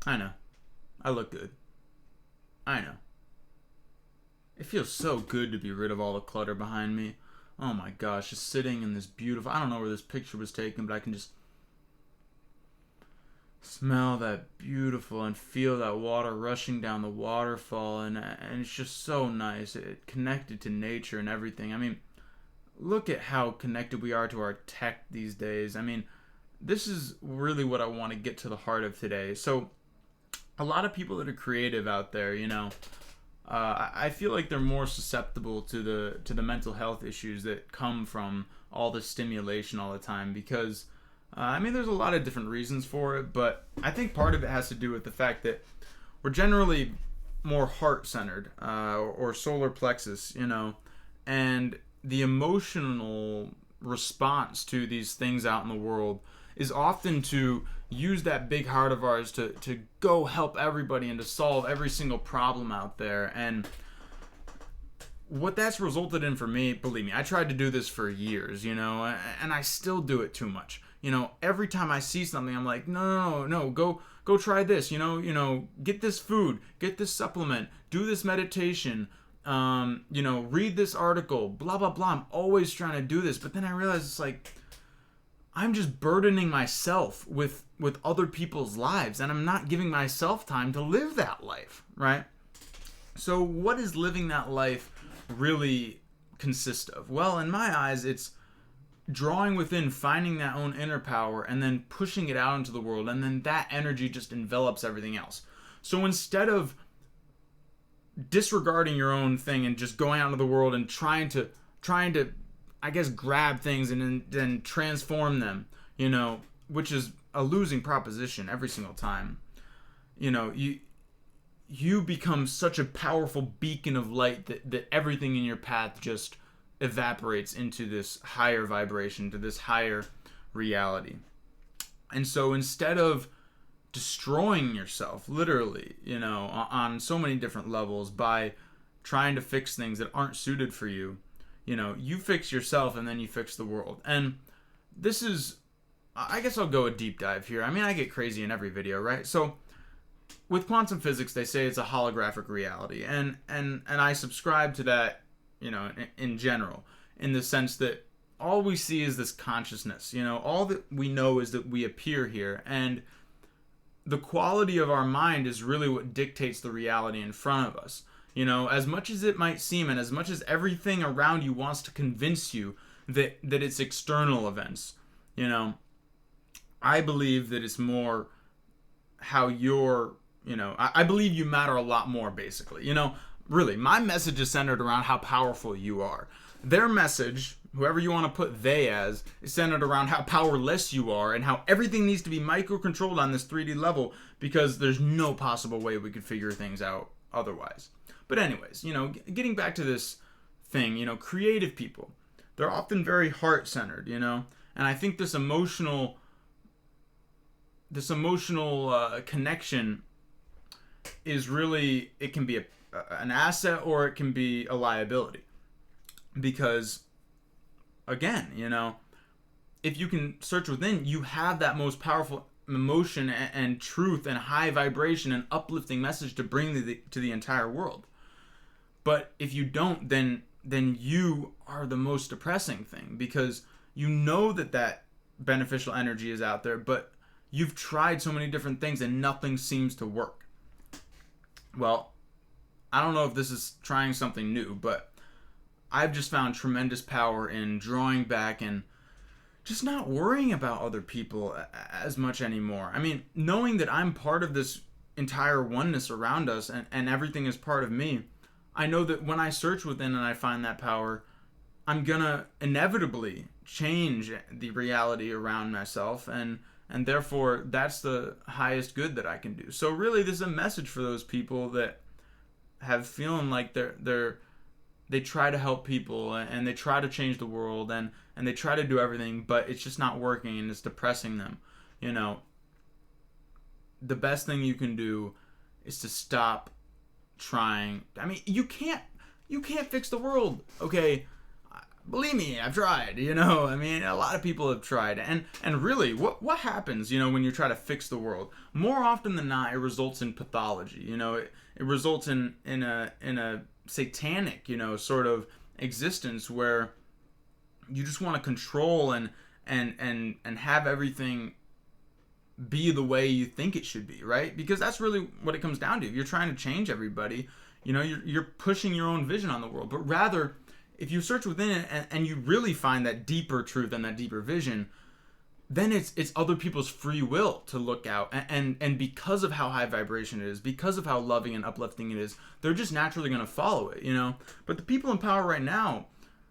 I know. I look good. I know. It feels so good to be rid of all the clutter behind me. Oh my gosh, just sitting in this beautiful. I don't know where this picture was taken, but I can just smell that beautiful and feel that water rushing down the waterfall, and it's just so nice. It connected to nature and everything. I mean, look at how connected we are to our tech these days. I mean, this is really what I want to get to the heart of today. So, a lot of people that are creative out there, I feel like they're more susceptible to the mental health issues that come from all the stimulation all the time because I mean there's a lot of different reasons for it, but I think part of it has to do with the fact that we're generally more heart centered or solar plexus, and the emotional response to these things out in the world is often to use that big heart of ours to go help everybody and to solve every single problem out there. And what that's resulted in for me, believe me, I tried to do this for years, and I still do it too much. Every time I see something, I'm like, no, go try this, get this food, get this supplement, do this meditation, read this article, blah, blah, blah. I'm always trying to do this. But then I realize it's like, I'm just burdening myself with other people's lives, and I'm not giving myself time to live that life, right? So what does living that life really consist of? Well, in my eyes, it's drawing within, finding that own inner power, and then pushing it out into the world, and then that energy just envelops everything else. So instead of disregarding your own thing and just going out into the world and trying to I guess grab things and then transform them, which is a losing proposition every single time. You become such a powerful beacon of light that everything in your path just evaporates into this higher vibration, to this higher reality. And so instead of destroying yourself, literally, on so many different levels by trying to fix things that aren't suited for you, you fix yourself and then you fix the world. And this is, I guess I'll go a deep dive here. I mean, I get crazy in every video, right? So with quantum physics, they say it's a holographic reality. And I subscribe to that, in general, in the sense that all we see is this consciousness. All that we know is that we appear here. And the quality of our mind is really what dictates the reality in front of us. As much as it might seem, and as much as everything around you wants to convince you that it's external events, I believe that it's more how you're, I believe you matter a lot more, basically. Really, my message is centered around how powerful you are. Their message, whoever you want to put they as, is centered around how powerless you are and how everything needs to be micro-controlled on this 3D level because there's no possible way we could figure things out otherwise. But anyways, getting back to this thing, creative people, they're often very heart-centered, and I think this emotional connection is really, it can be an asset or it can be a liability. Because, again, if you can search within, you have that most powerful emotion and truth and high vibration and uplifting message to bring to the entire world. But if you don't, then you are the most depressing thing, because you know that beneficial energy is out there, but you've tried so many different things and nothing seems to work. Well, I don't know if this is trying something new, but I've just found tremendous power in drawing back and just not worrying about other people as much anymore. I mean, knowing that I'm part of this entire oneness around us and everything is part of me, I know that when I search within and I find that power, I'm gonna inevitably change the reality around myself, and therefore that's the highest good that I can do. So really, this is a message for those people that have feeling like they try to help people and they try to change the world and they try to do everything, but it's just not working and it's depressing them. The best thing you can do is to stop trying. I mean, you can't fix the world, okay? believe me, I've tried. I mean, a lot of people have tried, and really, what happens, when you try to fix the world? More often than not, it results in pathology. It results in a satanic, sort of existence where you just want to control and have everything be the way you think it should be, right? Because that's really what it comes down to. If you're trying to change everybody, you're pushing your own vision on the world. But rather, if you search within it and you really find that deeper truth and that deeper vision, then it's other people's free will to look out. And because of how high vibration it is, because of how loving and uplifting it is, they're just naturally going to follow it, But the people in power right now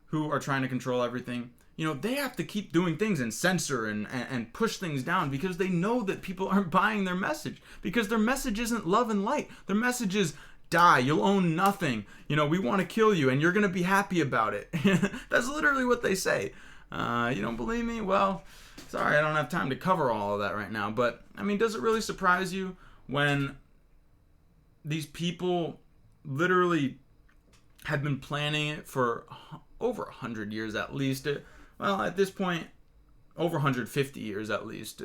who are trying to control everything, they have to keep doing things and censor and push things down because they know that people aren't buying their message. Because their message isn't love and light. Their message is die, you'll own nothing. We want to kill you and you're going to be happy about it. That's literally what they say. You don't believe me? Well, sorry, I don't have time to cover all of that right now. But, I mean, does it really surprise you when these people literally have been planning it for over 100 years at least? Well, at this point, over 150 years at least,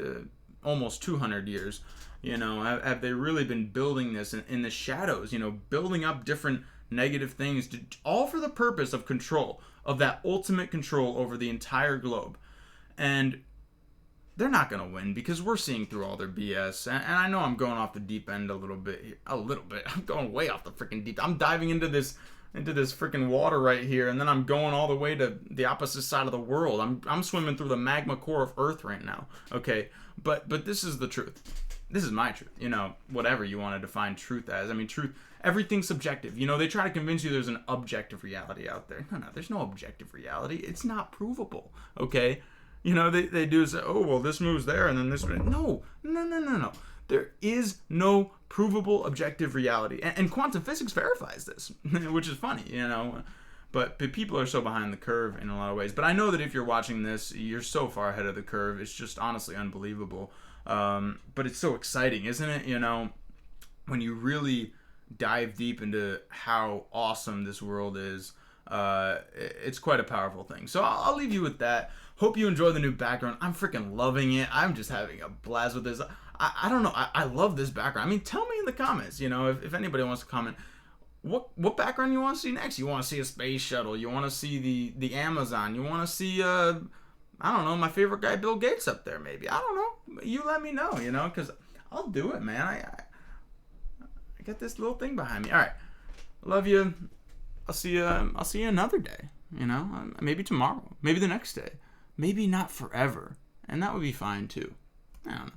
almost 200 years, have they really been building this in the shadows, building up different negative things, all for the purpose of control, of that ultimate control over the entire globe. And they're not going to win because we're seeing through all their BS. And I know I'm going off the deep end a little bit. I'm going way off the freaking deep. I'm diving into this freaking water right here, and then I'm going all the way to the opposite side of the world. I'm swimming through the magma core of Earth right now. Okay, but this is the truth. This is my truth. Whatever you want to define truth as. I mean, truth. Everything's subjective. They try to convince you there's an objective reality out there. No, there's no objective reality. It's not provable. Okay, they do say, oh well, this moves there, and then this. No. There is no provable objective reality. And quantum physics verifies this, which is funny, But people are so behind the curve in a lot of ways. But I know that if you're watching this, you're so far ahead of the curve. It's just honestly unbelievable. But it's so exciting, isn't it? When you really dive deep into how awesome this world is, it's quite a powerful thing. So I'll leave you with that. Hope you enjoy the new background. I'm freaking loving it. I'm just having a blast with this. I don't know. I love this background. I mean, tell me in the comments, if anybody wants to comment, what background you want to see next. You want to see a space shuttle. You want to see the Amazon. You want to see, I don't know, my favorite guy, Bill Gates up there, maybe. I don't know. You let me know, because I'll do it, man. I got this little thing behind me. All right. Love you. I'll see you another day, maybe tomorrow, maybe the next day, maybe not forever. And that would be fine too. I don't know.